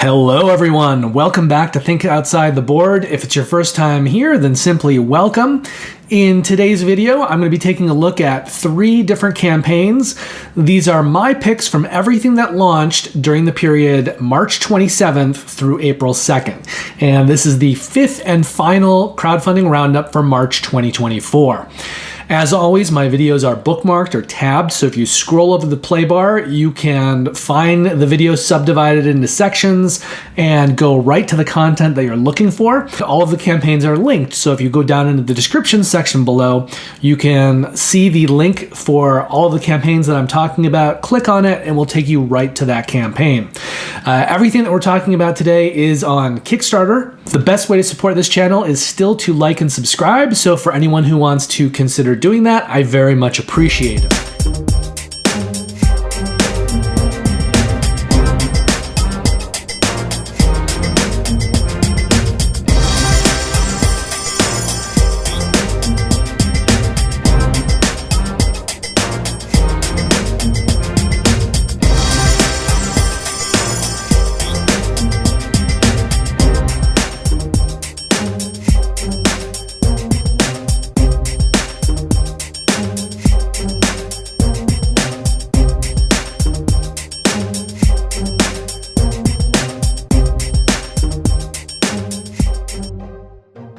Hello everyone, welcome back to Think Outside the Board. If it's your first time here, then simply welcome. In today's video, I'm going to be taking a look at 3 different campaigns. These are my picks from everything that launched during the period March 27th through April 2nd. And this is the 5th and final crowdfunding roundup for March 2024. As always, my videos are bookmarked or tabbed, so if you scroll over the play bar, you can find the video subdivided into sections and go right to the content that you're looking for. All of the campaigns are linked, so if you go down into the description section below, you can see the link for all of the campaigns that I'm talking about. Click on it and we'll take you right to that campaign. Everything that we're talking about today is on Kickstarter. The best way to support this channel is still to like and subscribe, so for anyone who wants to consider doing that, I very much appreciate it.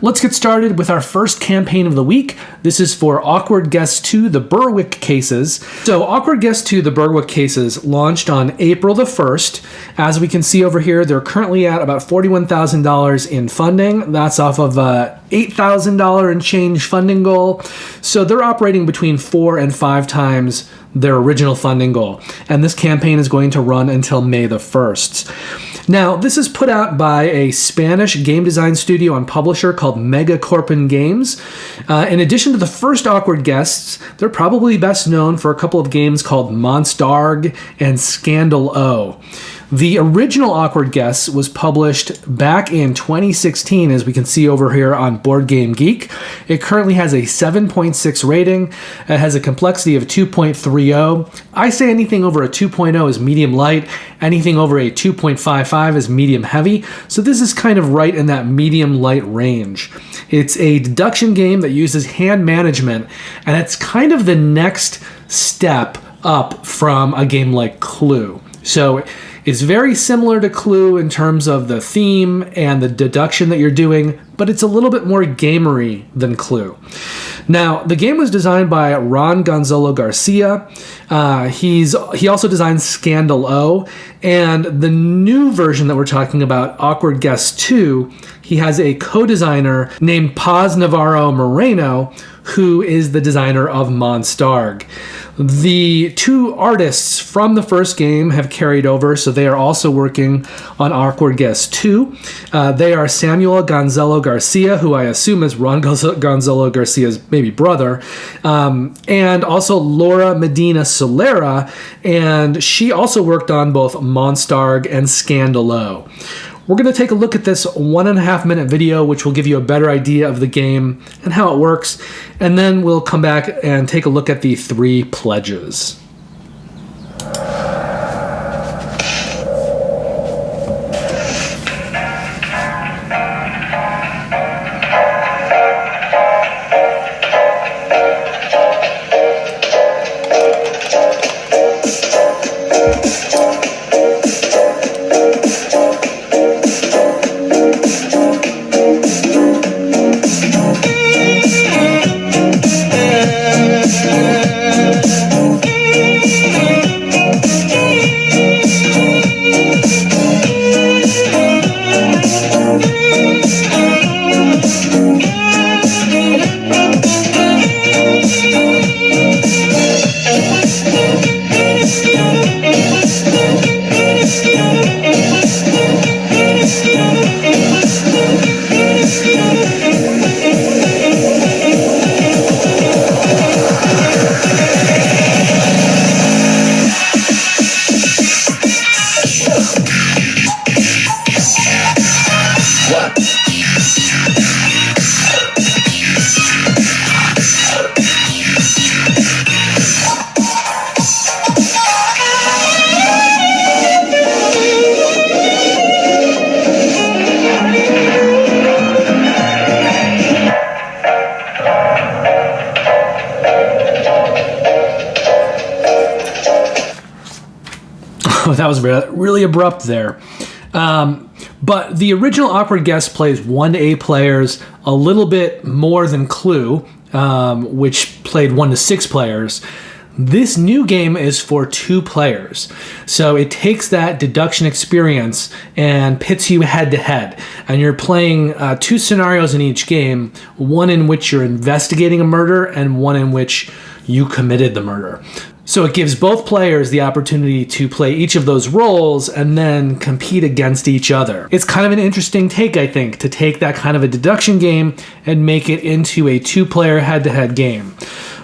Let's get started with our first campaign of the week. This is for Awkward Guess 2, The Berwick Cases. So Awkward Guess 2, The Berwick Cases launched on April the 1st. As we can see over here, they're currently at about $41,000 in funding. That's off of a $8,000 and change funding goal. So they're operating between 4 and 5 times their original funding goal. And this campaign is going to run until May the 1st. Now, this is put out by a Spanish game design studio and publisher called Megacorpin Games. In addition to the first Awkward Guests, they're probably best known for a couple of games called Monstarg and Scandal O. The original Awkward Guess was published back in 2016, as we can see over here on Board Game Geek. It currently has a 7.6 rating. It has a complexity of 2.30. I say anything over a 2.0 is medium light. Anything over a 2.55 is medium heavy. So this is kind of right in that medium light range. It's a deduction game that uses hand management, and it's kind of the next step up from a game like Clue. So it's very similar to Clue in terms of the theme and the deduction that you're doing, but it's a little bit more gamery than Clue. Now, the game was designed by Ron Gonzalo Garcia. He also designed Scandal O, and the new version that we're talking about, Awkward Guess 2, he has a co-designer named Paz Navarro Moreno, who is the designer of Monstarg. The 2 artists from the first game have carried over, so they are also working on Awkward Guess 2. They are Samuel Gonzalo Garcia, who I assume is Ron Gonzalo Garcia's maybe brother, and also Laura Medina Solera, and she also worked on both Monstarg and Scandal O. We're going to take a look at this 1.5 minute video, which will give you a better idea of the game and how it works, and then we'll come back and take a look at the 3 pledges. that was really abrupt there. But the original Awkward Guess plays 1 to 8 players, a little bit more than Clue, which played 1 to 6 players. This new game is for 2 players. So it takes that deduction experience and pits you head to head. And you're playing 2 scenarios in each game, one in which you're investigating a murder and one in which you committed the murder. So it gives both players the opportunity to play each of those roles and then compete against each other. It's kind of an interesting take, I think, to take that kind of a deduction game and make it into a 2-player head-to-head game.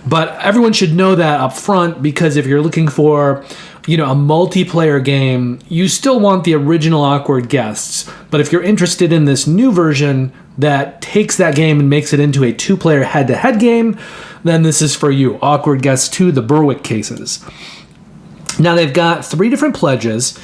But everyone should know that up front, because if you're looking for, a multiplayer game, you still want the original Awkward Guests. But if you're interested in this new version that takes that game and makes it into a 2-player head-to-head game, then this is for you. Awkward Guess 2, the Berwick Cases. Now they've got 3 different pledges,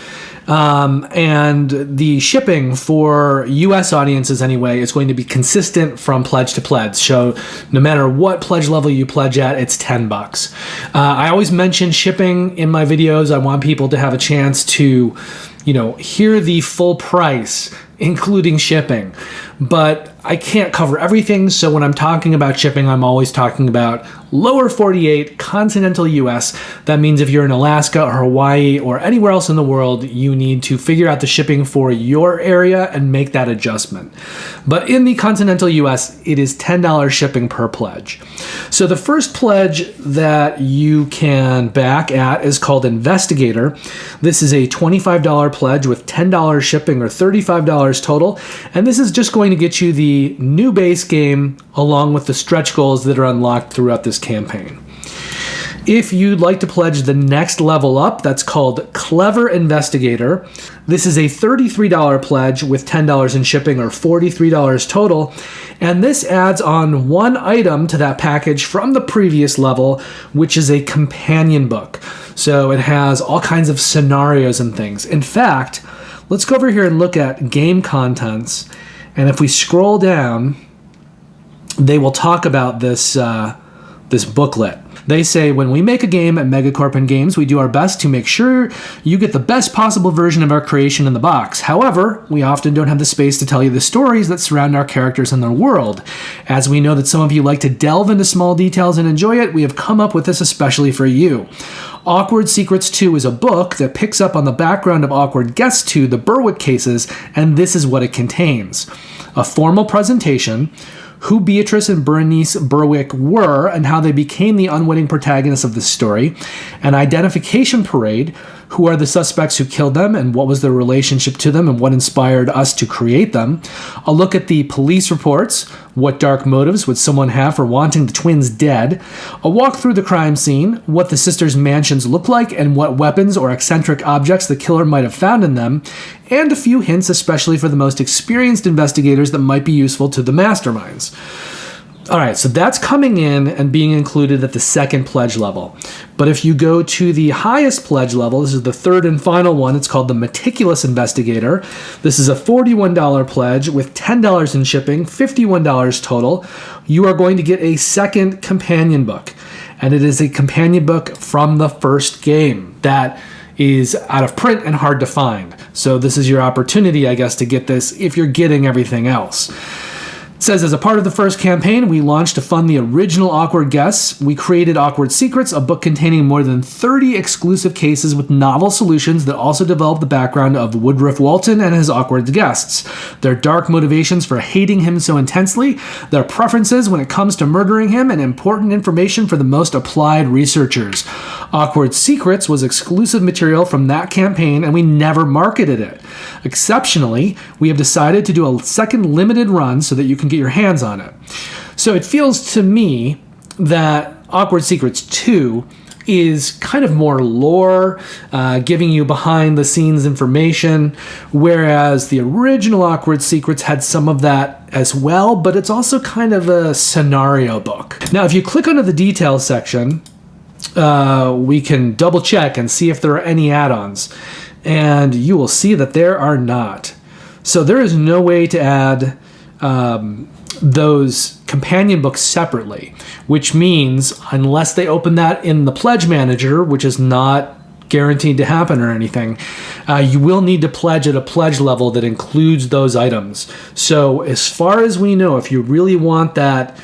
and the shipping for U.S. audiences anyway is going to be consistent from pledge to pledge. So no matter what pledge level you pledge at, it's $10. I always mention shipping in my videos. I want people to have a chance to, hear the full price, including shipping. But I can't cover everything, so when I'm talking about shipping, I'm always talking about lower 48, continental US. That means if you're in Alaska or Hawaii or anywhere else in the world, you need to figure out the shipping for your area and make that adjustment. But in the continental US, it is $10 shipping per pledge. So the first pledge that you can back at is called Investigator. This is a $25 pledge with $10 shipping or $35 total, and this is just going to get you the new base game along with the stretch goals that are unlocked throughout this campaign. If you'd like to pledge the next level up, that's called Clever Investigator. This is a $33 pledge with $10 in shipping or $43 total, and this adds on 1 item to that package from the previous level, which is a companion book. So it has all kinds of scenarios and things. In fact, let's go over here and look at game contents. And if we scroll down, they will talk about this booklet. They say, when we make a game at Megacorp and Games, we do our best to make sure you get the best possible version of our creation in the box. However, we often don't have the space to tell you the stories that surround our characters and their world. As we know that some of you like to delve into small details and enjoy it, we have come up with this especially for you. Awkward Secrets 2 is a book that picks up on the background of Awkward Guess 2, the Berwick Cases, and this is what it contains. A formal presentation, who Beatrice and Bernice Berwick were and how they became the unwitting protagonists of the story, an identification parade, who are the suspects who killed them and what was their relationship to them and what inspired us to create them, a look at the police reports, what dark motives would someone have for wanting the twins dead, a walk through the crime scene, what the sisters' mansions look like and what weapons or eccentric objects the killer might have found in them, and a few hints especially for the most experienced investigators that might be useful to the masterminds. All right, so that's coming in and being included at the second pledge level. But if you go to the highest pledge level, this is the third and final one, it's called the Meticulous Investigator. This is a $41 pledge with $10 in shipping, $51 total. You are going to get a second companion book, and it is a companion book from the first game that is out of print and hard to find. So this is your opportunity, I guess, to get this if you're getting everything else. It says, as a part of the first campaign, we launched to fund the original Awkward Guess. We created Awkward Secrets, a book containing more than 30 exclusive cases with novel solutions that also develop the background of Woodruff Walton and his awkward guests, their dark motivations for hating him so intensely, their preferences when it comes to murdering him, and important information for the most applied researchers. Awkward Secrets was exclusive material from that campaign, and we never marketed it. Exceptionally, we have decided to do a second limited run so that you can get your hands on it. So it feels to me that Awkward Secrets 2 is kind of more lore, giving you behind the scenes information, whereas the original Awkward Secrets had some of that as well, but it's also kind of a scenario book. Now, if you click onto the details section, we can double check and see if there are any add-ons, and you will see that there are not. So there is no way to add those companion books separately, which means unless they open that in the pledge manager, which is not guaranteed to happen or anything. You will need to pledge at a pledge level that includes those items. So as far as we know, if you really want that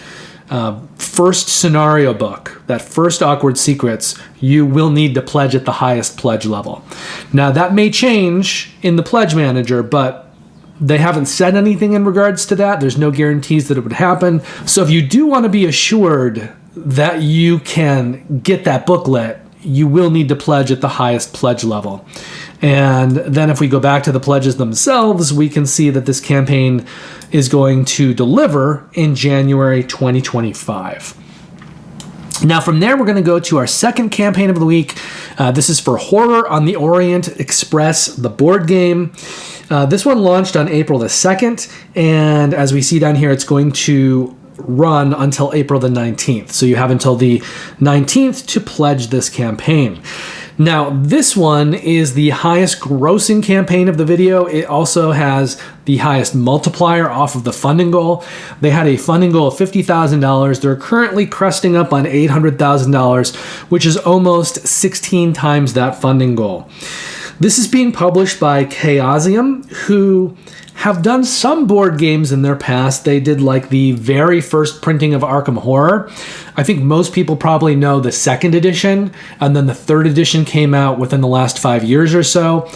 first scenario book, that first Awkward Secrets, you will need to pledge at the highest pledge level. Now, that may change in the Pledge Manager, but they haven't said anything in regards to that. There's no guarantees that it would happen. So if you do want to be assured that you can get that booklet, you will need to pledge at the highest pledge level. And then if we go back to the pledges themselves, we can see that this campaign is going to deliver in January 2025. Now from there, we're going to go to our second campaign of the week. This is for Horror on the Orient Express, the board game. This one launched on April the 2nd, and as we see down here, it's going to run until April the 19th. So you have until the 19th to pledge this campaign. Now, this one is the highest grossing campaign of the video. It also has the highest multiplier off of the funding goal. They had a funding goal of $50,000. They're currently cresting up on $800,000, which is almost 16 times that funding goal. This is being published by Chaosium, who have done some board games in their past. They did like the very first printing of Arkham Horror. I think most people probably know the second edition, and then the third edition came out within the last 5 years or so.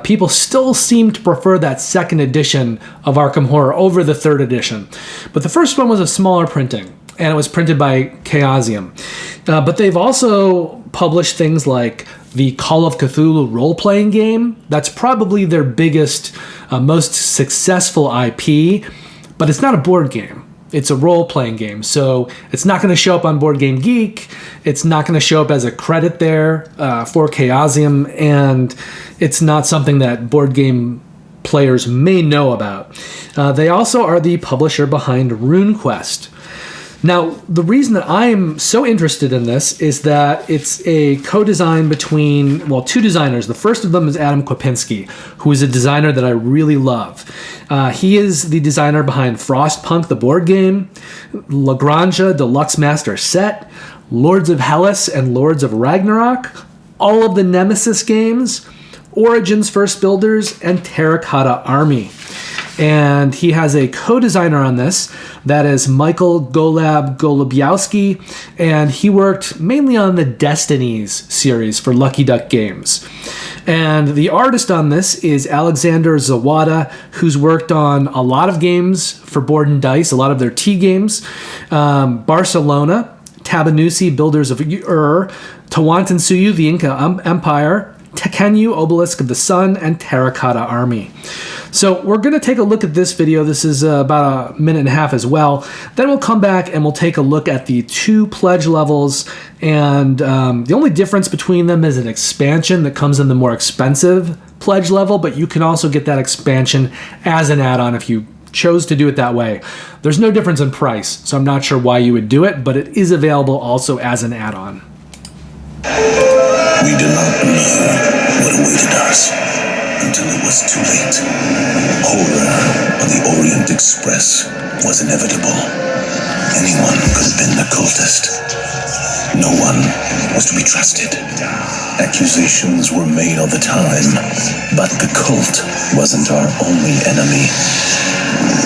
People still seem to prefer that second edition of Arkham Horror over the third edition. But the first one was a smaller printing, and it was printed by Chaosium. But they've also published things like the Call of Cthulhu role-playing game. That's probably their biggest, most successful IP, but it's not a board game. It's a role-playing game, so it's not going to show up on Board Game Geek. It's not going to show up as a credit there for Chaosium, and it's not something that board game players may know about. They also are the publisher behind RuneQuest. Now, the reason that I'm so interested in this is that it's a co-design between, well, two designers. The first of them is Adam Kwapinski, who is a designer that I really love. He is the designer behind Frostpunk, the board game, Lagrange Deluxe Master Set, Lords of Hellas and Lords of Ragnarok, all of the Nemesis games, Origins First Builders, and Terracotta Army. And he has a co-designer on this, that is Michael Golubiowski, and he worked mainly on the Destinies series for Lucky Duck Games. And the artist on this is Alexander Zawada, who's worked on a lot of games for Board and Dice, a lot of their T games, Barcelona, Tabanusi, Builders of Ur, Tawantinsuyu, the Inca Empire, Tekenyu, Obelisk of the Sun, and Terracotta Army. So we're going to take a look at this video. This is about a minute and a half as well. Then we'll come back and we'll take a look at the two pledge levels. And the only difference between them is an expansion that comes in the more expensive pledge level, but you can also get that expansion as an add-on if you chose to do it that way. There's no difference in price, so I'm not sure why you would do it, but it is available also as an add-on. We did not know what awaited us until it was too late. Horror on the Orient Express was inevitable. Anyone could have been the cultist. No one was to be trusted. Accusations were made all the time, but the cult wasn't our only enemy.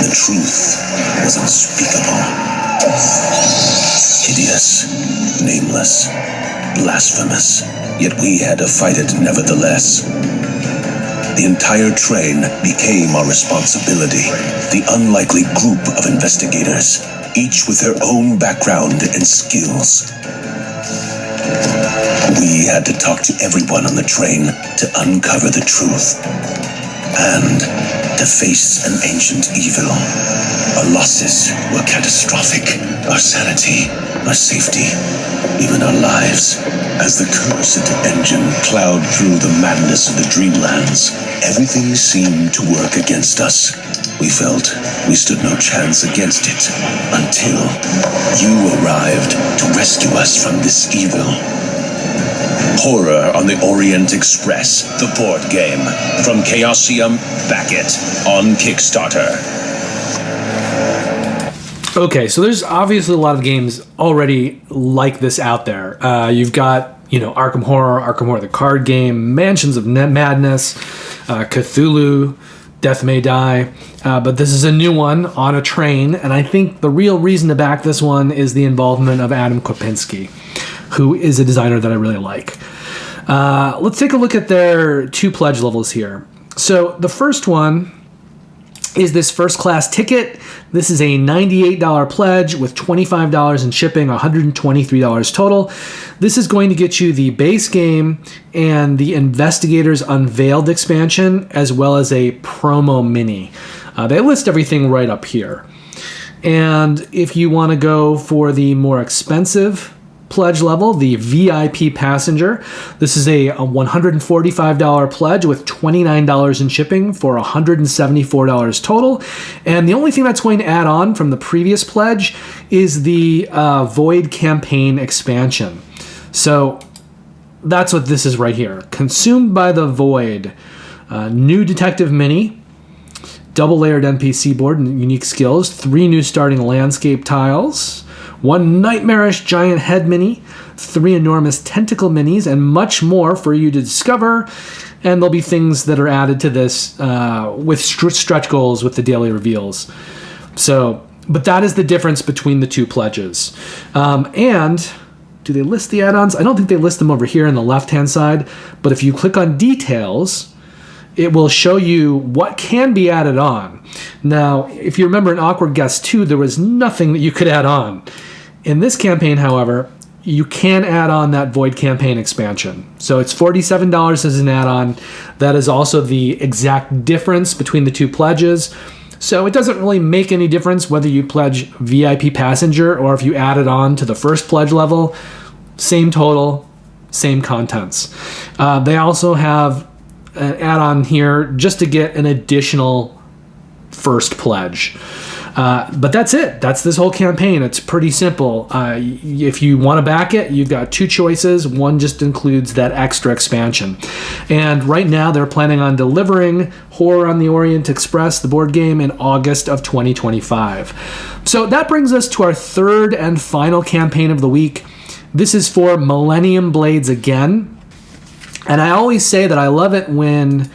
The truth was unspeakable. Hideous, nameless, blasphemous, yet we had to fight it nevertheless. The entire train became our responsibility. The unlikely group of investigators, each with their own background and skills. We had to talk to everyone on the train to uncover the truth and to face an ancient evil. Our losses were catastrophic. Our sanity, our safety, even our lives. As the cursed engine plowed through the madness of the dreamlands, everything seemed to work against us. We felt we stood no chance against it until you arrived to rescue us from this evil. Horror on the Orient Express, the board game, from Chaosium. Back it on Kickstarter. Okay, so there's obviously a lot of games already like this out there. You've got Arkham Horror the card game, Mansions of Madness, Cthulhu, Death May Die. But this is a new one on a train, and I think the real reason to back this one is the involvement of Adam Kopinski, who is a designer that I really like. Let's take a look at their 2 pledge levels here. So the first one is this first class ticket. This is a $98 pledge with $25 in shipping, $123 total. This is going to get you the base game and the Investigators Unveiled expansion, as well as a promo mini. They list everything right up here. And if you want to go for the more expensive pledge level, the VIP passenger, this is a $145 pledge with $29 in shipping for $174 total. And the only thing that's going to add on from the previous pledge is the Void campaign expansion. So that's what this is right here. Consumed by the Void, new detective mini, double layered NPC board and unique skills, 3 new starting landscape tiles, 1 nightmarish giant head mini, 3 enormous tentacle minis, and much more for you to discover. And there'll be things that are added to this with stretch goals with the daily reveals. But that is the difference between the 2 pledges. And do they list the add-ons? I don't think they list them over here on the left-hand side. But if you click on details, it will show you what can be added on. Now, if you remember in Awkward Guest 2, there was nothing that you could add on. In this campaign, however, you can add on that Void campaign expansion. So it's $47 as an add-on. That is also the exact difference between the 2 pledges. So it doesn't really make any difference whether you pledge VIP passenger or if you add it on to the first pledge level. Same total, same contents. They also have an add-on here just to get an additional first pledge. But that's it. That's this whole campaign. It's pretty simple. If you want to back it, you've got 2 choices. One just includes that extra expansion. And right now they're planning on delivering Horror on the Orient Express, the board game, in August of 2025. So that brings us to our 3rd and final campaign of the week. This is for Millennium Blades again. And I always say that I love it when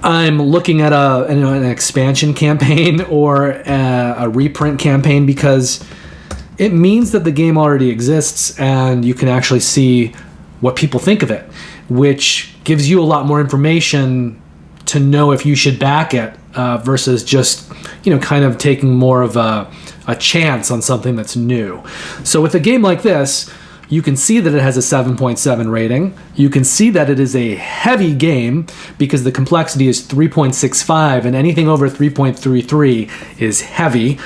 I'm looking at an expansion campaign or a reprint campaign, because it means that the game already exists and you can actually see what people think of it, which gives you a lot more information to know if you should back it versus just kind of taking more of a chance on something that's new. So with a game like this, you can see that it has a 7.7 rating. You can see that it is a heavy game because the complexity is 3.65, and anything over 3.33 is heavy.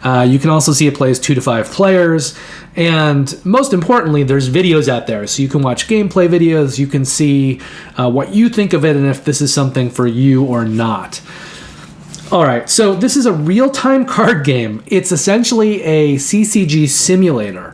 You can also see it plays 2 to 5 players. And most importantly, there's videos out there. So you can watch gameplay videos. You can see what you think of it and if this is something for you or not. All right, so this is a real-time card game. It's essentially a CCG simulator.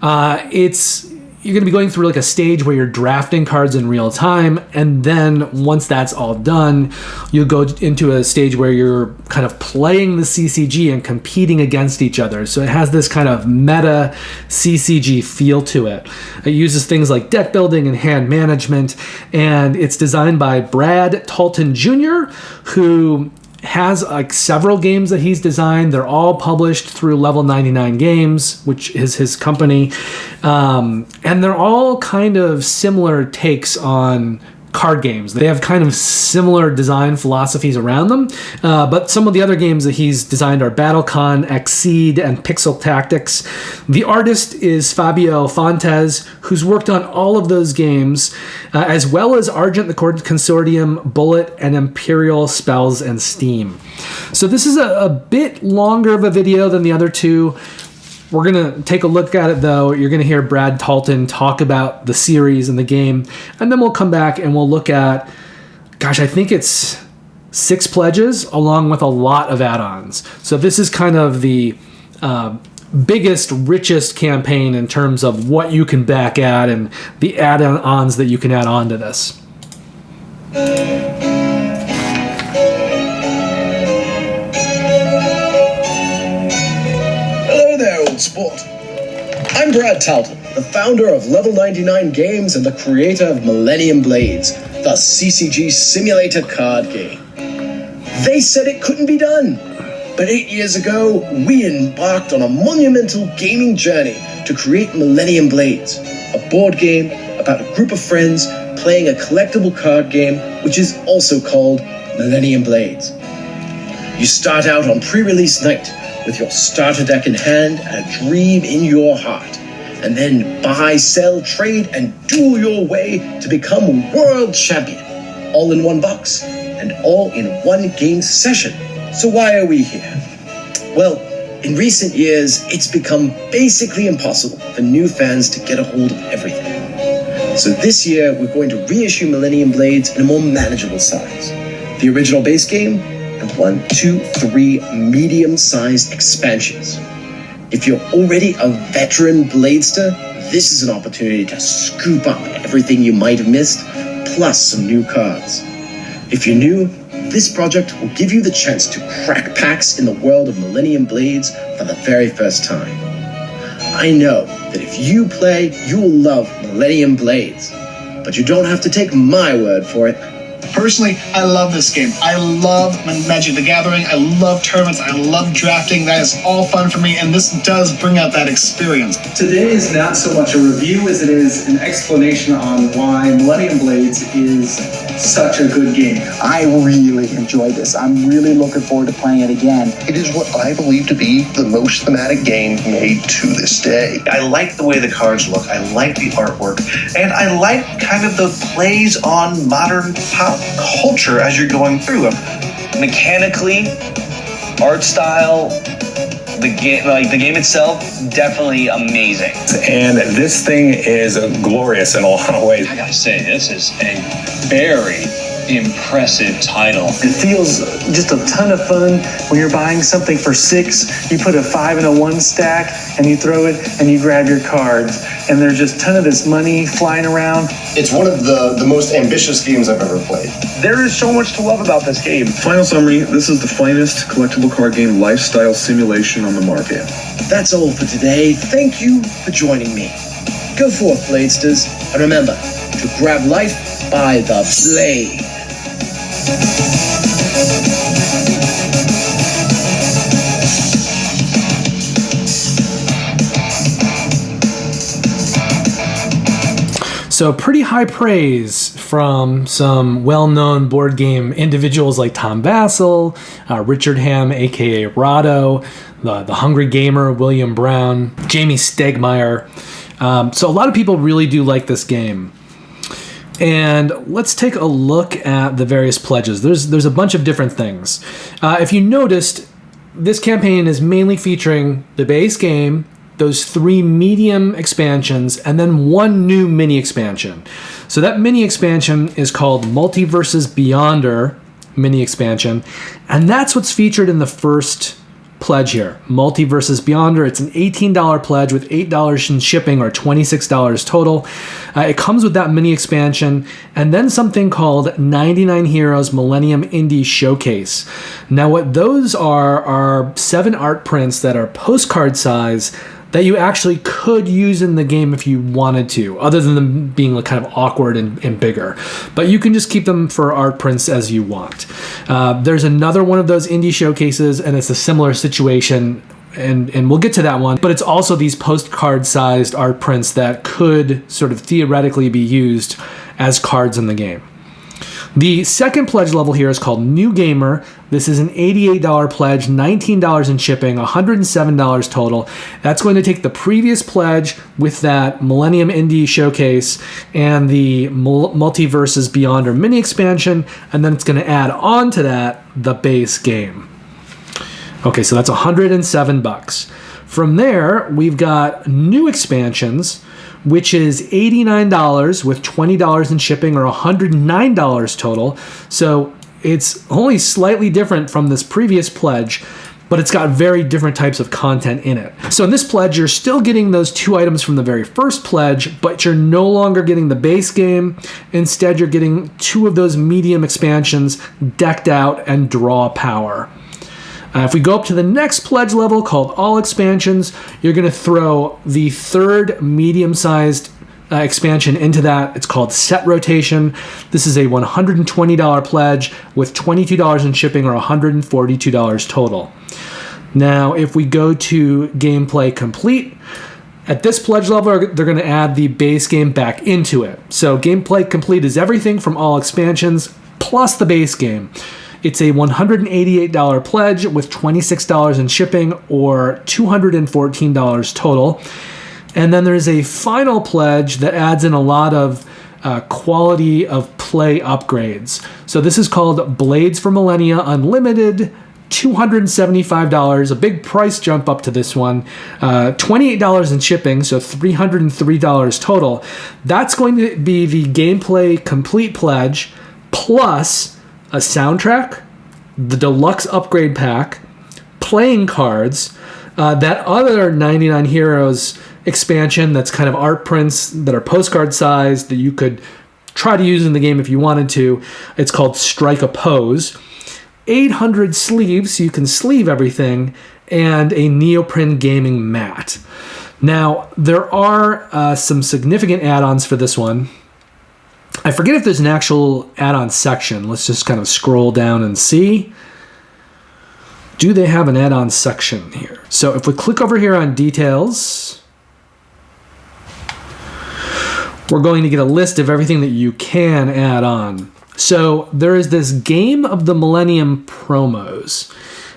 You're going to be going through like a stage where you're drafting cards in real time, and then once that's all done, you'll go into a stage where you're kind of playing the CCG and competing against each other. So it has this kind of meta CCG feel to it. It uses things like deck building and hand management, and it's designed by Brad Talton Jr., who has like several games that he's designed. They're all published through Level 99 Games, which is his company. And they're all kind of similar takes on card games. They have kind of similar design philosophies around them. But some of the other games that he's designed are BattleCon, Exceed, and Pixel Tactics. The artist is Fabio Fontes, who's worked on all of those games, as well as Argent the Consortium, Bullet, and Imperial Spells and Steam. So this is a bit longer of a video than the other 2. We're going to take a look at it, though. You're going to hear Brad Talton talk about the series and the game, and then we'll come back and we'll look at, I think it's 6 pledges along with a lot of add-ons. So this is kind of the biggest, richest campaign in terms of what you can back at and the add-ons that you can add on to this. Sport. I'm Brad Talton, the founder of Level 99 Games and the creator of Millennium Blades, the CCG simulator card game. They said it couldn't be done, but 8 years ago, we embarked on a monumental gaming journey to create Millennium Blades, a board game about a group of friends playing a collectible card game which is also called Millennium Blades. You start out on pre-release night with your starter deck in hand and a dream in your heart, and then buy, sell, trade, and duel your way to become a world champion, all in $1 and all in one game session. So why are we here? Well, in recent years, it's become basically impossible for new fans to get a hold of everything. So this year, we're going to reissue Millennium Blades in a more manageable size. The original base game, and 1, 2, 3 medium-sized expansions. If you're already a veteran Bladester, this is an opportunity to scoop up everything you might have missed, plus some new cards. If you're new, this project will give you the chance to crack packs in the world of Millennium Blades for the very first time. I know that if you play, you will love Millennium Blades, but you don't have to take my word for it. Personally, I love this game. I love Magic the Gathering. I love tournaments. I love drafting. That is all fun for me, and this does bring out that experience. Today is not so much a review as it is an explanation on why Millennium Blades is such a good game. I really enjoyed this. I'm really looking forward to playing it again. It is what I believe to be the most thematic game made to this day. I like the way the cards look. I like the artwork. And I like kind of the plays on modern pop culture as you're going through them. Mechanically, art style, the game itself, definitely amazing. And this thing is glorious in a lot of ways. I gotta say, this is a very impressive title. It feels just a ton of fun when you're buying something for $6. You put a 5 and a 1 stack and you throw it and you grab your cards, and there's just a ton of this money flying around. It's one of the most ambitious games I've ever played. There is so much to love about this game. Final summary, this is the finest collectible card game lifestyle simulation on the market. That's all for today. Thank you for joining me. Go forth, Bladesters, and remember to grab life by the blade. So pretty high praise from some well-known board game individuals like Tom Vassell, Richard Ham, aka Rado, the Hungry Gamer, William Brown, Jamie Stegmaier. So a lot of people really do like this game. And let's take a look at the various pledges. There's a bunch of different things. If you noticed, this campaign is mainly featuring the base game, those 3 medium expansions, and then 1 new mini expansion. So that mini expansion is called Multiverses Beyonder mini expansion, and that's what's featured in the first pledge here, Multiverses Beyonder. It's an $18 pledge with $8 in shipping, or $26 total. It comes with that mini expansion and then something called 99 Heroes Millennium Indie Showcase. Now what those are 7 art prints that are postcard size that you actually could use in the game if you wanted to, other than them being like kind of awkward and bigger. But you can just keep them for art prints as you want. There's another one of those indie showcases, and it's a similar situation, and we'll get to that one. But it's also these postcard-sized art prints that could sort of theoretically be used as cards in the game. The second pledge level here is called New Gamer. This is an $88 pledge, $19 in shipping, $107 total. That's going to take the previous pledge with that Millennium Indie Showcase and the Multiverses Beyonder mini expansion, and then it's going to add on to that the base game. Okay, so that's $107. From there, we've got new expansions, which is $89 with $20 in shipping, or $109 total. So it's only slightly different from this previous pledge, but it's got very different types of content in it. So in this pledge, you're still getting those 2 items from the very first pledge, but you're no longer getting the base game. Instead, you're getting 2 of those medium expansions, Decked Out and Draw Power. If we go up to the next pledge level called All Expansions, you're going to throw the third medium-sized expansion into that. It's called Set Rotation. This is a $120 pledge with $22 in shipping, or $142 total. Now, if we go to Gameplay Complete, at this pledge level, they're going to add the base game back into it. So Gameplay Complete is everything from All Expansions plus the base game. It's a $188 pledge with $26 in shipping, or $214 total. And then there's a final pledge that adds in a lot of quality of play upgrades. So this is called Blades for Millennia Unlimited, $275, a big price jump up to this one. $28 in shipping, so $303 total. That's going to be the Gameplay Complete pledge, plus a soundtrack, the deluxe upgrade pack, playing cards, that other 99 Heroes expansion that's kind of art prints that are postcard sized that you could try to use in the game if you wanted to. It's called Strike a Pose. 800 sleeves, so you can sleeve everything, and a neoprene gaming mat. Now, there are some significant add-ons for this one. I forget if there's an actual add-on section. Let's just kind of scroll down and see. Do they have an add-on section here? So if we click over here on details, we're going to get a list of everything that you can add on. So there is this Game of the Millennium promos.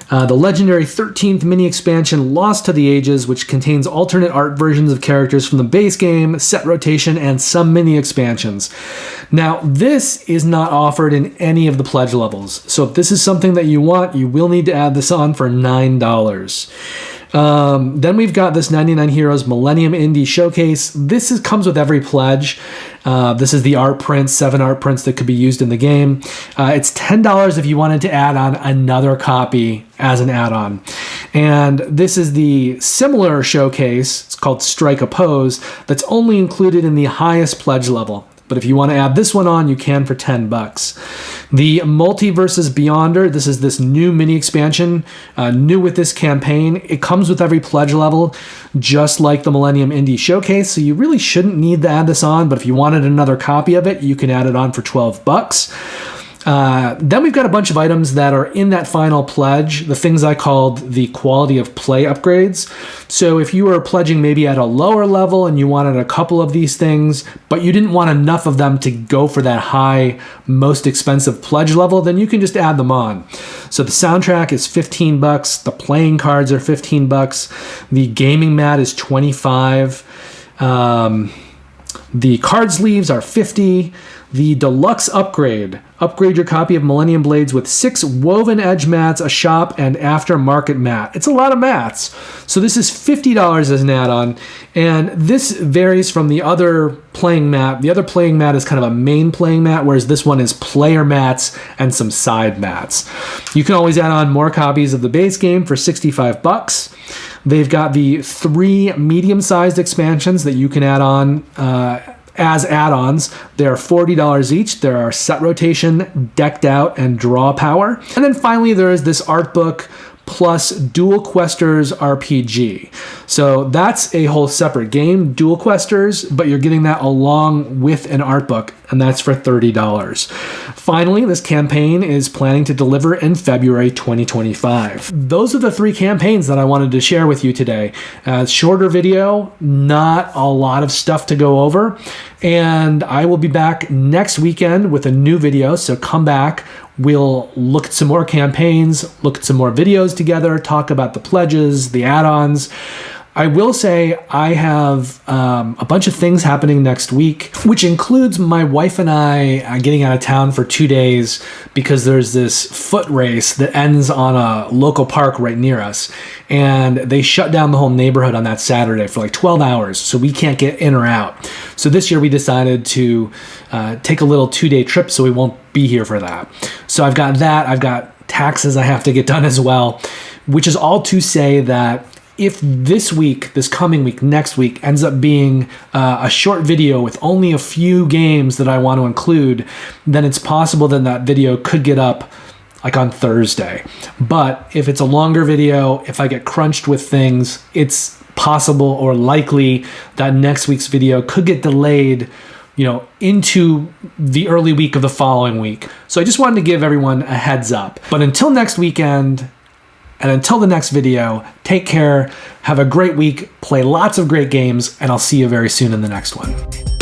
The legendary 13th mini expansion Lost to the Ages, which contains alternate art versions of characters from the base game, Set Rotation, and some mini expansions. Now, this is not offered in any of the pledge levels. So if this is something that you want, you will need to add this on for $9. Then we've got this 99 Heroes Millennium Indie Showcase. This comes with every pledge. This is the art prints, 7 art prints that could be used in the game. It's $10 if you wanted to add on another copy as an add-on. And this is the similar showcase. It's called Strike a Pose. That's only included in the highest pledge level. But if you want to add this one on, you can for $10. The Multiverses Beyonder, this is this new mini expansion, new with this campaign. It comes with every pledge level, just like the Millennium Indie Showcase, so you really shouldn't need to add this on, but if you wanted another copy of it, you can add it on for $12. Then we've got a bunch of items that are in that final pledge, the things I called the quality of play upgrades. So if you were pledging maybe at a lower level and you wanted a couple of these things, but you didn't want enough of them to go for that high, most expensive pledge level, then you can just add them on. So the soundtrack is $15, the playing cards are $15, the gaming mat is $25, the card sleeves are $50. The deluxe upgrade your copy of Millennium Blades with 6 woven edge mats, a shop, and aftermarket mat. It's a lot of mats. So this is $50 as an add-on, and this varies from the other playing mat. The other playing mat is kind of a main playing mat, whereas this one is player mats and some side mats. You can always add on more copies of the base game for $65. They've got the 3 medium-sized expansions that you can add on as add-ons. They're $40 each. There are Set Rotation, Decked Out, and Draw Power. And then finally, there is this art book plus Dual Questers RPG. So that's a whole separate game, Dual Questers, but you're getting that along with an art book, and that's for $30. Finally, this campaign is planning to deliver in February 2025. Those are the 3 campaigns that I wanted to share with you today. Shorter video, not a lot of stuff to go over, and I will be back next weekend with a new video, so come back. We'll look at some more campaigns, look at some more videos together, talk about the pledges, the add-ons. I will say I have a bunch of things happening next week, which includes my wife and I getting out of town for 2 days because there's this foot race that ends on a local park right near us. And they shut down the whole neighborhood on that Saturday for like 12 hours, so we can't get in or out. So this year we decided to take a little 2-day trip so we won't be here for that. So I've got that. I've got taxes I have to get done as well, which is all to say that if this week, this coming week, next week, ends up being a short video with only a few games that I want to include, then it's possible that that video could get up like on Thursday. But if it's a longer video, if I get crunched with things, it's possible or likely that next week's video could get delayed, into the early week of the following week. So I just wanted to give everyone a heads up. But until next weekend, and until the next video, take care, have a great week, play lots of great games, and I'll see you very soon in the next one.